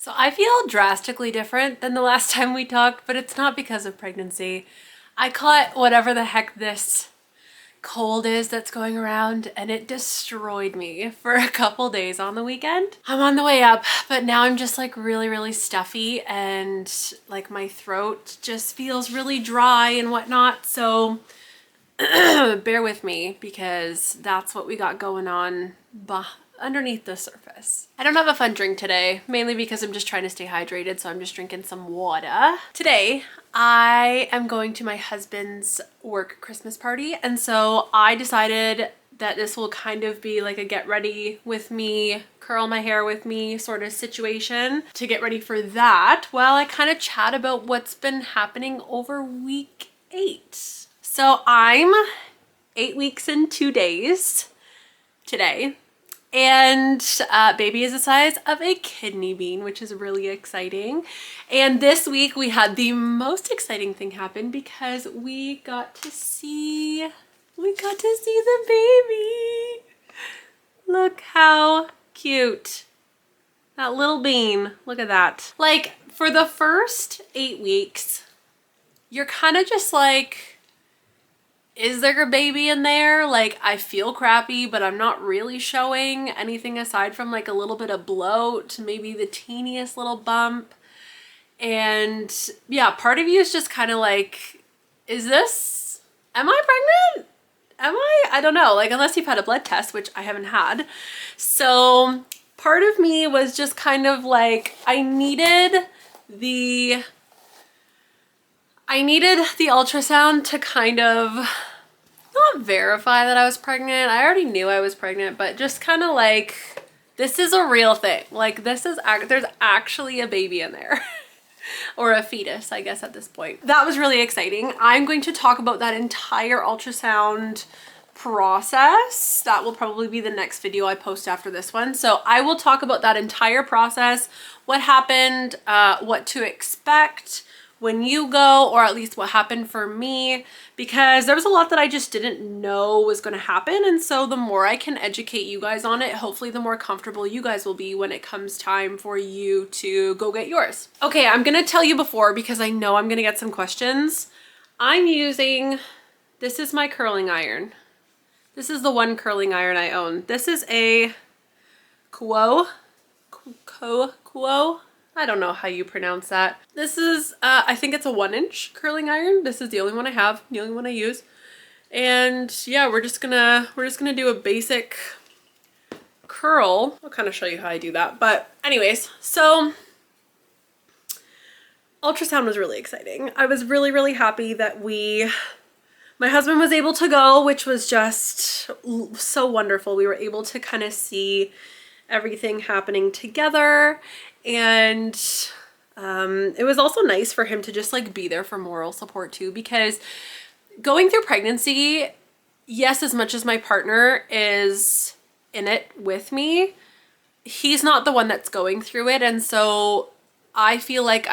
So I feel drastically different than the last time we talked, but it's not because of pregnancy. I caught whatever the heck this cold is that's going around, and it destroyed me for a couple days on the weekend. I'm on the way up, but now I'm just like really stuffy, and like my throat just feels really dry and whatnot. So bear with me because that's what we got going on underneath the surface. I don't have a fun drink today, mainly because I'm just trying to stay hydrated, so I'm just drinking some water. Today, I am going to my husband's work Christmas party, and so I decided that this will kind of be like a get ready with me, curl my hair with me sort of situation to get ready for that while I kind of chat about what's been happening over week 8. So I'm 8 weeks and 2 days today. And baby is the size of a kidney bean, which is really exciting. And this week we had the most exciting thing happen because we got to see the baby. Look how cute. That little bean. Look at that. Like, for the first 8 weeks, you're kind of just like, is there a baby in there? Like, I feel crappy, but I'm not really showing anything aside from like a little bit of bloat, maybe the teeniest little bump. And yeah, part of you is just kind of like, am I pregnant? I don't know, like, unless you've had a blood test, which I haven't had. So part of me was just kind of like, I needed the ultrasound to kind of not verify that I was pregnant. I already knew I was pregnant, but just kind of like, this is a real thing. Like, there's actually a baby in there. Or a fetus, I guess, at this point. That was really exciting. I'm going to talk about that entire ultrasound process. That will probably be the next video I post after this one. So I will talk about that entire process, what happened, what to expect when you go, or at least what happened for me, because there was a lot that I just didn't know was going to happen. And so the more I can educate you guys on it, hopefully the more comfortable you guys will be when it comes time for you to go get yours. Okay, I'm going to tell you before, because I know I'm going to get some questions. This is my curling iron. This is the one curling iron I own. This is a Quo. I don't know how you pronounce that. This is, I think it's a 1-inch curling iron. This is the only one I have, the only one I use. And yeah, we're just gonna do a basic curl. I'll kind of show you how I do that. But anyways, so ultrasound was really exciting. I was really happy that my husband was able to go, which was just so wonderful. We were able to kind of see everything happening together. And it was also nice for him to just like be there for moral support too, because going through pregnancy, yes, as much as my partner is in it with me, he's not the one that's going through it. And so I feel like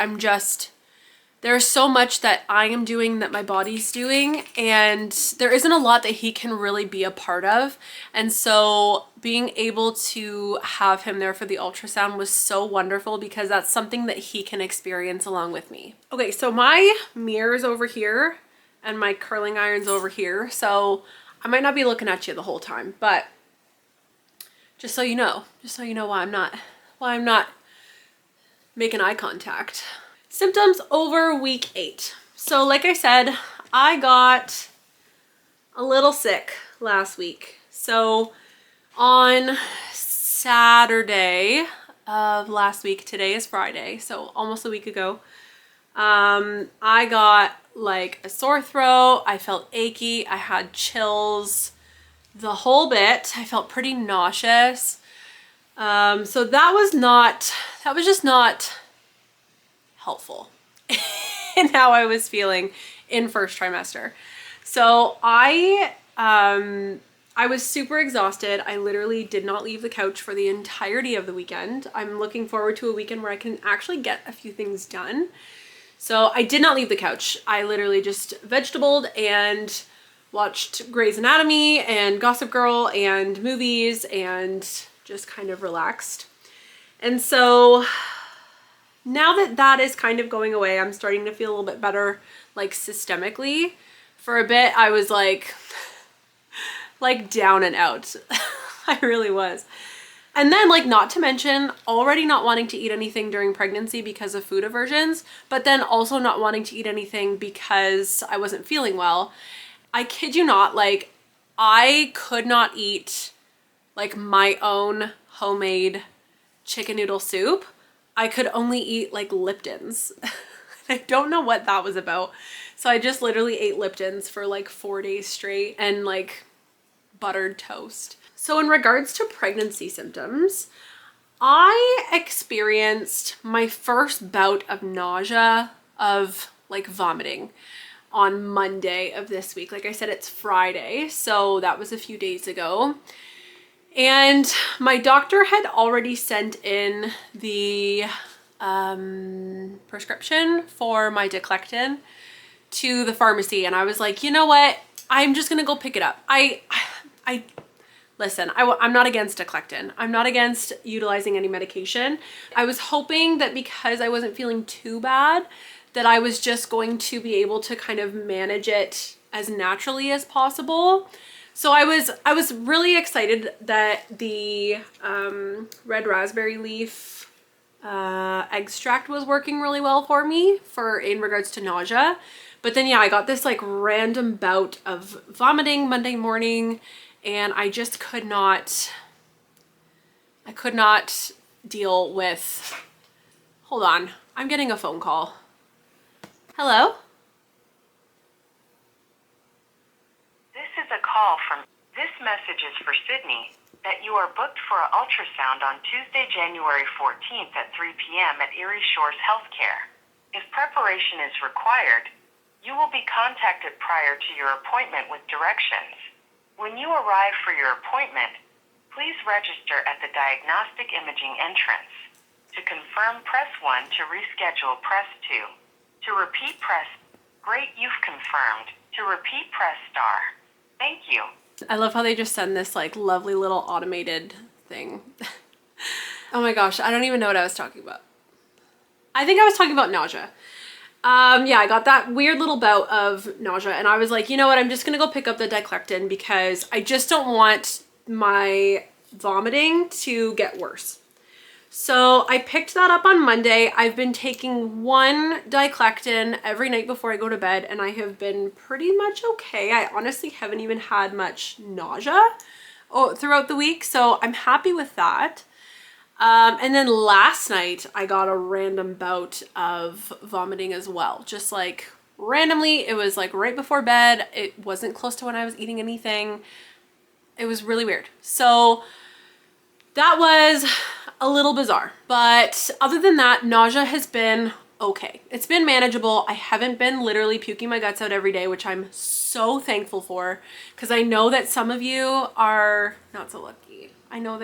there's so much that I am doing that my body's doing, and there isn't a lot that he can really be a part of. And so being able to have him there for the ultrasound was so wonderful, because that's something that he can experience along with me. Okay, so my mirror's over here and my curling iron's over here. So I might not be looking at you the whole time, but just so you know why I'm not making eye contact. Symptoms over week 8. So like I said, I got a little sick last week. So on Saturday of last week, today is Friday, so almost a week ago, I got like a sore throat. I felt achy. I had chills, the whole bit. I felt pretty nauseous. So that was just not helpful in how I was feeling in first trimester. So I was super exhausted. I literally did not leave the couch for the entirety of the weekend. I'm looking forward to a weekend where I can actually get a few things done. So I did not leave the couch. I literally just vegetabled and watched Grey's Anatomy and Gossip Girl and movies and just kind of relaxed. And so now that that is kind of going away, I'm starting to feel a little bit better, like systemically. For a bit, I was like down and out. I really was. And then, like, not to mention already not wanting to eat anything during pregnancy because of food aversions, but then also not wanting to eat anything because I wasn't feeling well. I kid you not, like, I could not eat like my own homemade chicken noodle soup. I could only eat like Lipton's. I don't know what that was about. So I just literally ate Lipton's for like 4 days straight and like buttered toast. So in regards to pregnancy symptoms, I experienced my first bout of nausea, of like vomiting, on Monday of this week. Like I said, it's Friday, so that was a few days ago. And my doctor had already sent in the prescription for my diclectin to the pharmacy, and I was like, you know what? I'm just gonna go pick it up. Listen, I'm not against diclectin. I'm not against utilizing any medication. I was hoping that because I wasn't feeling too bad, that I was just going to be able to kind of manage it as naturally as possible. So I was really excited that the red raspberry leaf extract was working really well for me in regards to nausea. But then yeah, I got this like random bout of vomiting Monday morning, and I just could not deal with, hold on, I'm getting a phone call. Hello? This is a call from, this message is for Sydney, that you are booked for an ultrasound on Tuesday, January 14th at 3 p.m. at Erie Shores Healthcare. If preparation is required, you will be contacted prior to your appointment with directions. When you arrive for your appointment, please register at the diagnostic imaging entrance. To confirm, press 1. To reschedule, press 2. To repeat, press, great, you've confirmed. To repeat, press star. Thank you. I love how they just send this like lovely little automated thing. Oh my gosh, I don't even know what I was talking about. I think I was talking about nausea. Yeah, I got that weird little bout of nausea, and I was like, you know what, I'm just gonna go pick up the diclectin because I just don't want my vomiting to get worse. So I picked that up on Monday. I've been taking 1 diclectin every night before I go to bed, and I have been pretty much okay. I honestly haven't even had much nausea throughout the week, so I'm happy with that. And then last night I got a random bout of vomiting as well. Just like randomly, it was like right before bed. It wasn't close to when I was eating anything. It was really weird. So that was a little bizarre, but other than that, nausea has been okay. It's been manageable. I haven't been literally puking my guts out every day, which I'm so thankful for, because I know that some of you are not so lucky. I know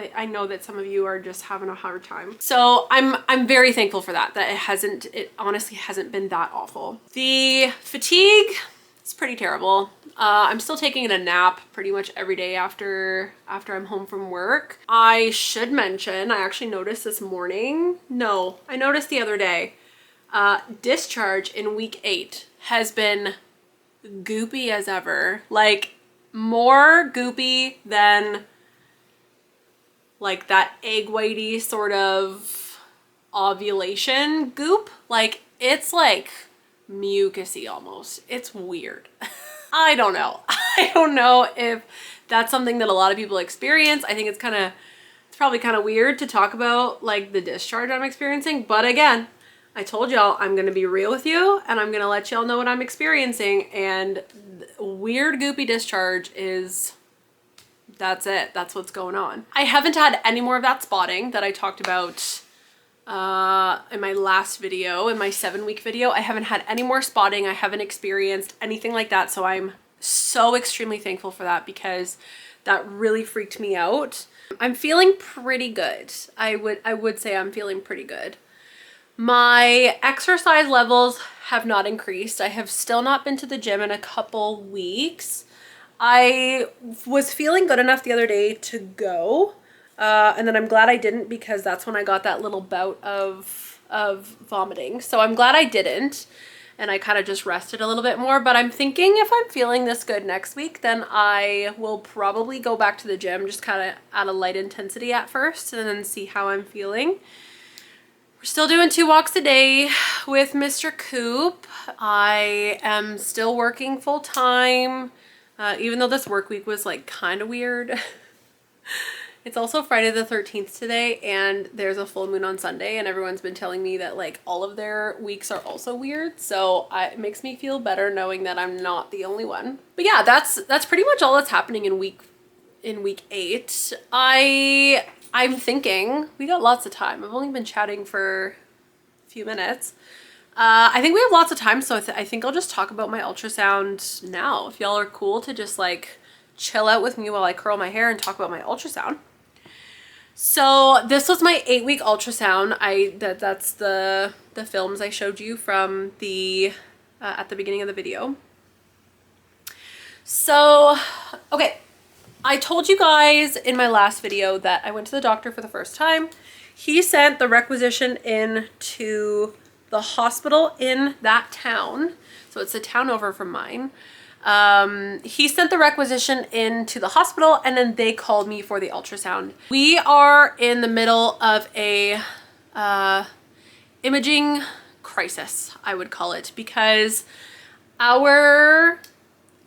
that some of you are just having a hard time. So I'm very thankful for that it honestly hasn't been that awful. The fatigue, it's pretty terrible. I'm still taking a nap pretty much every day after I'm home from work. I should mention, I actually noticed this morning. No, I noticed the other day. Discharge in week 8 has been goopy as ever. Like more goopy than like that egg whitey sort of ovulation goop. Like it's like mucusy almost. It's weird. I don't know. I don't know if that's something that a lot of people experience. I think it's probably kind of weird to talk about like the discharge I'm experiencing. But again, I told y'all I'm going to be real with you, and I'm going to let y'all know what I'm experiencing. And weird goopy discharge that's it. That's what's going on. I haven't had any more of that spotting that I talked about in my last video, in my 7-week video. I haven't had any more spotting. I haven't experienced anything like that. So I'm so extremely thankful for that, because that really freaked me out. I'm feeling pretty good. I would say I'm feeling pretty good. My exercise levels have not increased. I have still not been to the gym in a couple weeks. I was feeling good enough the other day to go. And then I'm glad I didn't, because that's when I got that little bout of of vomiting. So I'm glad I didn't. And I kind of just rested a little bit more. But I'm thinking if I'm feeling this good next week, then I will probably go back to the gym, just kind of at a light intensity at first, and then see how I'm feeling. We're still doing 2 walks a day with Mr. Coop. I am still working full time, even though this work week was like kind of weird. It's also Friday the 13th today, and there's a full moon on Sunday, and everyone's been telling me that like all of their weeks are also weird. So it makes me feel better knowing that I'm not the only one. But yeah, that's pretty much all that's happening in week 8. I'm thinking we got lots of time. I've only been chatting for a few minutes. I think we have lots of time, so I think I'll just talk about my ultrasound now. If y'all are cool to just like chill out with me while I curl my hair and talk about my ultrasound. So this was my 8-week ultrasound. That's the films I showed you from the at the beginning of the video. So, okay. I told you guys in my last video that I went to the doctor for the first time. He sent the requisition in to the hospital in that town. So it's a town over from mine. He sent the requisition into the hospital, and then they called me for the ultrasound. We are in the middle of a imaging crisis, I would call it, because our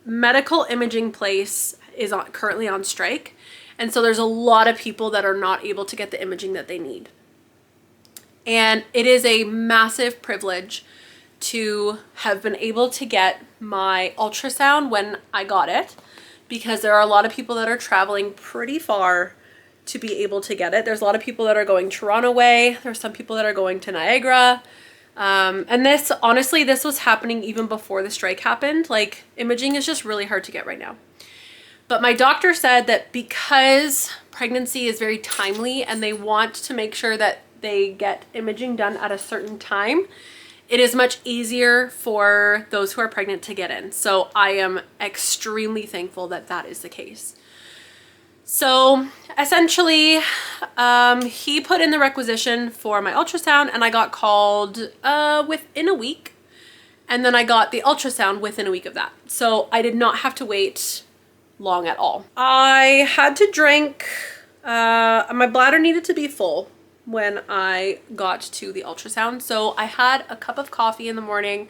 medical imaging place is currently on strike, and so there's a lot of people that are not able to get the imaging that they need. And it is a massive privilege to have been able to get my ultrasound when I got it, because there are a lot of people that are traveling pretty far to be able to get it. There's a lot of people that are going Toronto way. There's some people that are going to Niagara. And this, honestly, this was happening even before the strike happened. Like, imaging is just really hard to get right now. But my doctor said that because pregnancy is very timely and they want to make sure that they get imaging done at a certain time, it is much easier for those who are pregnant to get in. So I am extremely thankful that that is the case. So essentially, he put in the requisition for my ultrasound, and I got called within a week. And then I got the ultrasound within a week of that. So I did not have to wait long at all. I had to drink, my bladder needed to be full when I got to the ultrasound. So I had a cup of coffee in the morning,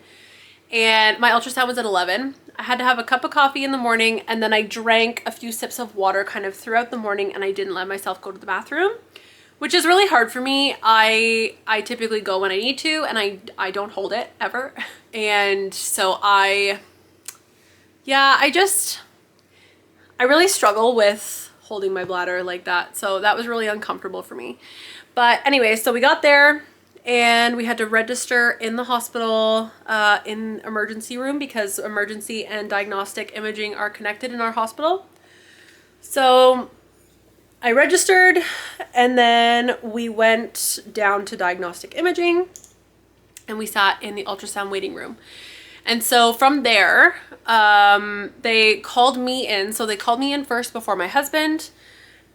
and my ultrasound was at 11. I had to have a cup of coffee in the morning, and then I drank a few sips of water kind of throughout the morning, and I didn't let myself go to the bathroom, which is really hard for me. I typically go when I need to, and I don't hold it ever. And so I really struggle with holding my bladder like that. So that was really uncomfortable for me. But anyway, so we got there and we had to register in the hospital in emergency room, because emergency and diagnostic imaging are connected in our hospital. So I registered, and then we went down to diagnostic imaging, and we sat in the ultrasound waiting room. And so from there, they called me in. So they called me in first before my husband,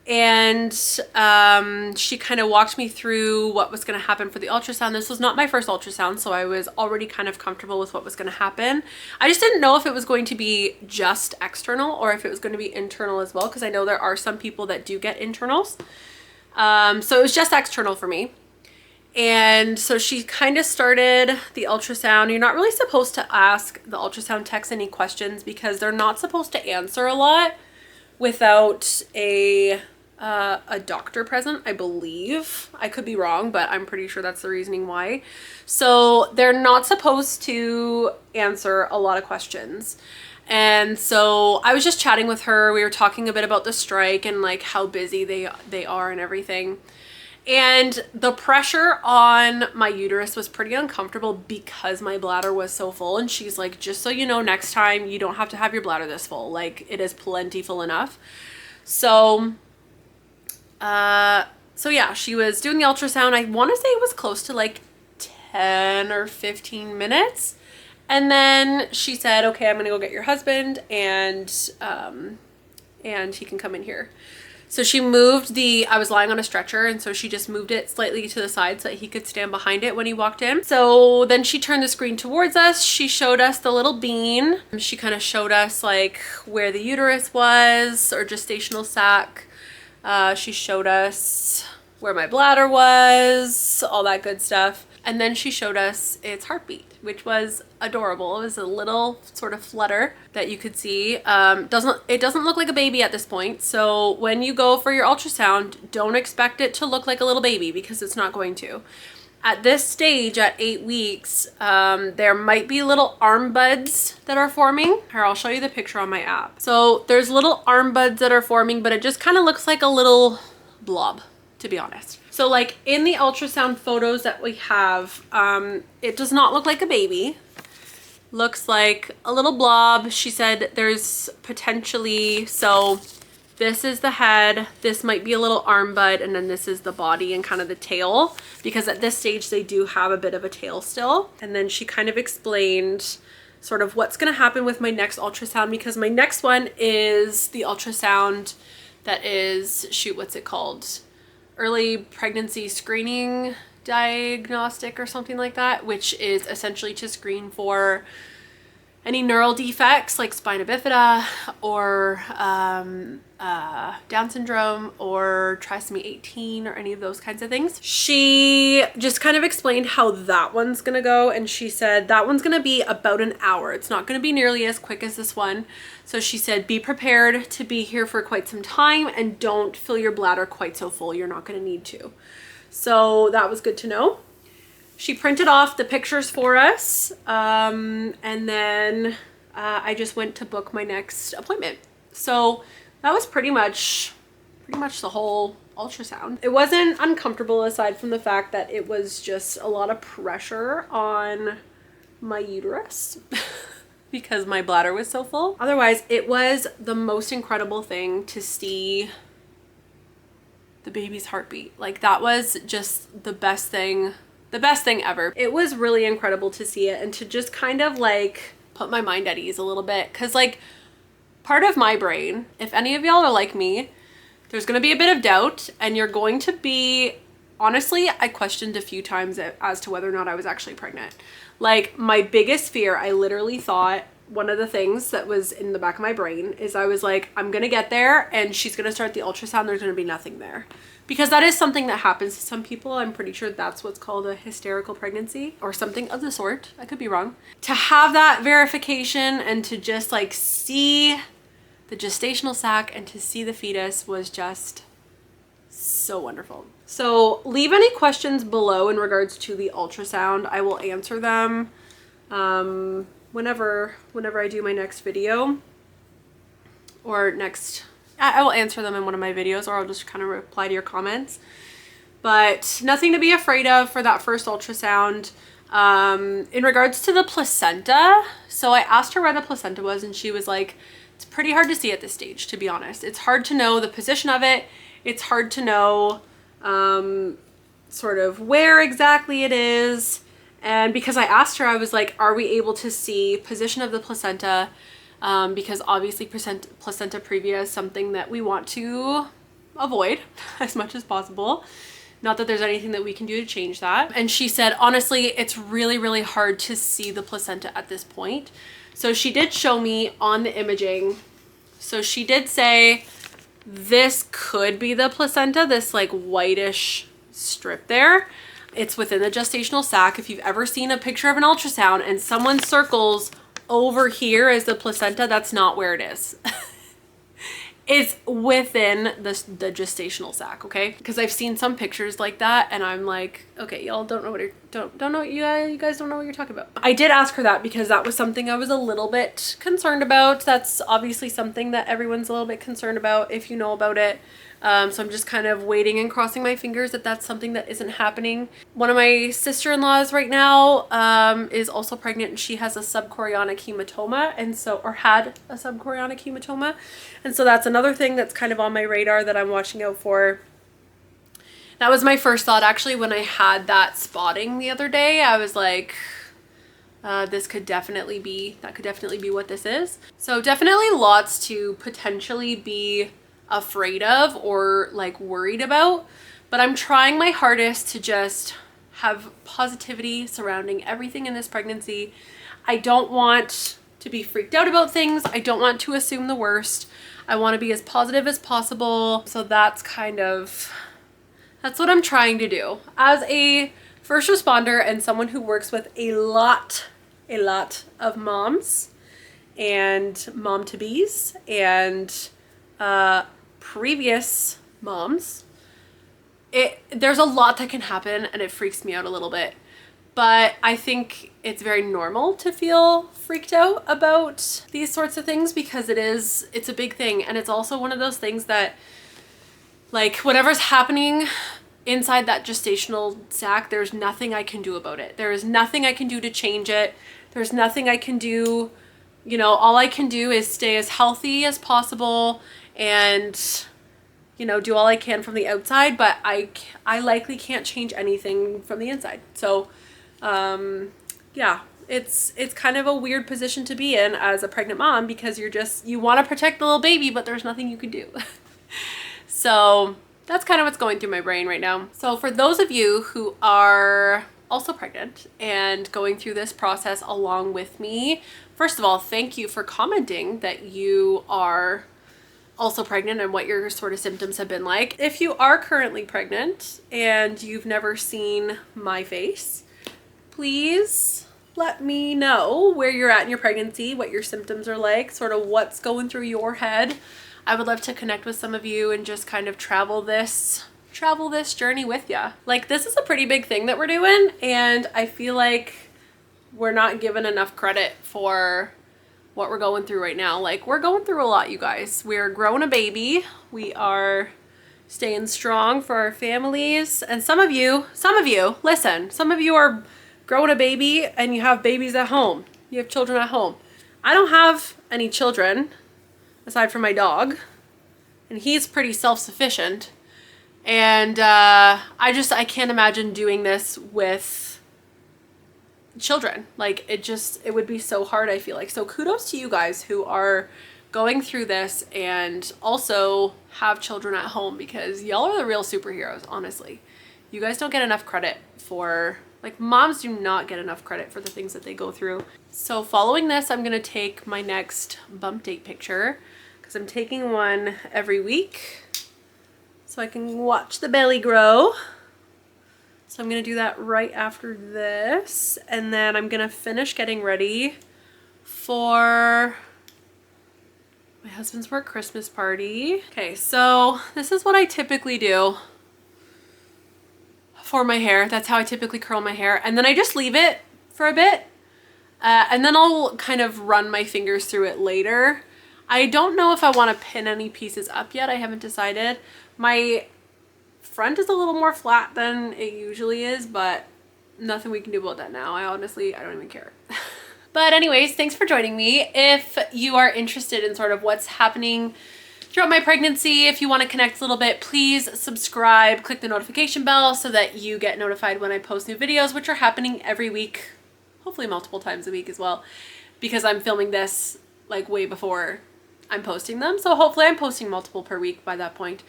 and she kind of walked me through what was going to happen for the ultrasound. This was not my first ultrasound, so I was already kind of comfortable with what was going to happen. I just didn't know if it was going to be just external or if it was going to be internal as well, because I know there are some people that do get internals. So it was just external for me. And so she kind of started the ultrasound. You're not really supposed to ask the ultrasound techs any questions, because they're not supposed to answer a lot without a doctor present, I believe. I could be wrong, but I'm pretty sure that's the reasoning why. So they're not supposed to answer a lot of questions. And so I was just chatting with her. We were talking a bit about the strike and like how busy they are and everything. And the pressure on my uterus was pretty uncomfortable because my bladder was so full. And she's like, just so you know, next time you don't have to have your bladder this full. Like, it is plenty full enough. So, yeah, she was doing the ultrasound. I want to say it was close to like 10 or 15 minutes. And then she said, okay, I'm going to go get your husband, and he can come in here. So she moved I was lying on a stretcher, and so she just moved it slightly to the side so that he could stand behind it when he walked in. So then she turned the screen towards us. She showed us the little bean. She kind of showed us like where the uterus was, or gestational sac. She showed us where my bladder was, all that good stuff. And then she showed us its heartbeat, which was adorable. It was a little sort of flutter that you could see. It doesn't look like a baby at this point. So when you go for your ultrasound, don't expect it to look like a little baby, because it's not going to. At this stage, at 8 weeks, there might be little arm buds that are forming. Here, I'll show you the picture on my app. So there's little arm buds that are forming, but it just kind of looks like a little blob, to be honest. So like in the ultrasound photos that we have, it does not look like a baby. Looks like a little blob. She said there's potentially, so this is the head, this might be a little arm bud, and then this is the body and kind of the tail, because at this stage they do have a bit of a tail still. And then she kind of explained sort of what's going to happen with my next ultrasound, because my next one is the ultrasound that is, shoot, what's it called? Early pregnancy screening diagnostic or something like that, which is essentially to screen for any neural defects like spina bifida or Down syndrome or trisomy 18 or any of those kinds of things. She just kind of explained how that one's gonna go, and she said that one's gonna be about an hour. It's not gonna be nearly as quick as this one. So she said be prepared to be here for quite some time, and don't fill your bladder quite so full. You're not gonna need to. So that was good to know. She printed off the pictures for us, and then I just went to book my next appointment. So that was pretty much the whole ultrasound. It wasn't uncomfortable, aside from the fact that it was just a lot of pressure on my uterus because my bladder was so full. Otherwise, it was the most incredible thing to see the baby's heartbeat. Like, that was just the best thing ever. It was really incredible to see it, and to just kind of like put my mind at ease a little bit, because like part of my brain, if any of y'all are like me, there's going to be a bit of doubt, and you're going to be, honestly, I questioned a few times as to whether or not I was actually pregnant. Like, my biggest fear, I literally thought, one of the things that was in the back of my brain is I was like, I'm gonna get there and she's gonna start the ultrasound, there's gonna be nothing there. Because that is something that happens to some people. I'm pretty sure that's what's called a hysterical pregnancy or something of the sort. I could be wrong. To have that verification and to just like see the gestational sac and to see the fetus was just so wonderful. So leave any questions below in regards to the ultrasound. I will answer them whenever I do my next video, or I will answer them in one of my videos, or I'll just kind of reply to your comments. But nothing to be afraid of for that first ultrasound. In regards to the placenta, so I asked her where the placenta was, and she was like, it's pretty hard to see at this stage, to be honest. It's hard to know the position of it. It's hard to know sort of where exactly it is. And because I asked her, I was like, are we able to see position of the placenta? Because obviously placenta previa is something that we want to avoid as much as possible. Not that there's anything that we can do to change that. And she said, honestly, it's really, really hard to see the placenta at this point. So she did show me on the imaging. So she did say, this could be the placenta, this like whitish strip there. It's within the gestational sac. If you've ever seen a picture of an ultrasound and someone circles over here as the placenta, that's not where it is. It's within the gestational sac, okay? Because I've seen some pictures like that, and I'm like, okay, y'all don't know what you guys don't know what you're talking about. I did ask her that because that was something I was a little bit concerned about. That's obviously something that everyone's a little bit concerned about if you know about it. So I'm just kind of waiting and crossing my fingers that that's something that isn't happening. One of my sister-in-laws right now is also pregnant, and she has a subchorionic hematoma, and so, or had a subchorionic hematoma. And so that's another thing that's kind of on my radar that I'm watching out for. That was my first thought actually when I had that spotting the other day. I was like, that could definitely be what this is. So definitely lots to potentially be afraid of or like worried about, but I'm trying my hardest to just have positivity surrounding everything in this pregnancy. I don't want to be freaked out about things. I don't want to assume the worst. I want to be as positive as possible. So that's what I'm trying to do. As a first responder and someone who works with a lot of moms and mom-to-bees and previous moms, there's a lot that can happen and it freaks me out a little bit. But I think it's very normal to feel freaked out about these sorts of things because it's a big thing. And it's also one of those things that, like, whatever's happening inside that gestational sac, there's nothing I can do about it. There is nothing I can do to change it. There's nothing I can do. You know, all I can do is stay as healthy as possible and, you know, do all I can from the outside, but I likely can't change anything from the inside. So, yeah, it's kind of a weird position to be in as a pregnant mom because you want to protect the little baby, but there's nothing you can do. So that's kind of what's going through my brain right now. So for those of you who are also pregnant and going through this process along with me, first of all, thank you for commenting that you are also pregnant and what your sort of symptoms have been like. If you are currently pregnant and you've never seen my face, please let me know where you're at in your pregnancy, what your symptoms are like, sort of what's going through your head. I would love to connect with some of you and just kind of travel this journey with you. Like, this is a pretty big thing that we're doing, and I feel like we're not given enough credit for what we're going through right now. Like, we're going through a lot, you guys. We're growing a baby. We are staying strong for our families. And some of you, listen, some of you are growing a baby and you have babies at home. You have children at home. I don't have any children aside from my dog, and he's pretty self-sufficient. And I can't imagine doing this with children. Like, it would be so hard, I feel like. So kudos to you guys who are going through this and also have children at home, because y'all are the real superheroes, honestly. You guys don't get enough credit for, like, moms do not get enough credit for the things that they go through. So following this, I'm gonna take my next bump date picture because I'm taking one every week so I can watch the belly grow. So I'm gonna do that right after this, and then I'm gonna finish getting ready for my husband's work Christmas party. Okay, so this is what I typically do for my hair. That's how I typically curl my hair, and then I just leave it for a bit, and then I'll kind of run my fingers through it later. I don't know if I want to pin any pieces up yet. I haven't decided. My front is a little more flat than it usually is, but nothing we can do about that now. I don't even care. But anyways, thanks for joining me. If you are interested in sort of what's happening throughout my pregnancy, if you want to connect a little bit, please subscribe, click the notification bell so that you get notified when I post new videos, which are happening every week, hopefully multiple times a week as well, because I'm filming this like way before I'm posting them. So hopefully I'm posting multiple per week by that point.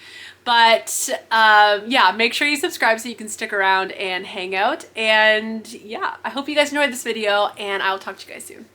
But yeah, make sure you subscribe so you can stick around and hang out. And yeah, I hope you guys enjoyed this video, and I'll talk to you guys soon.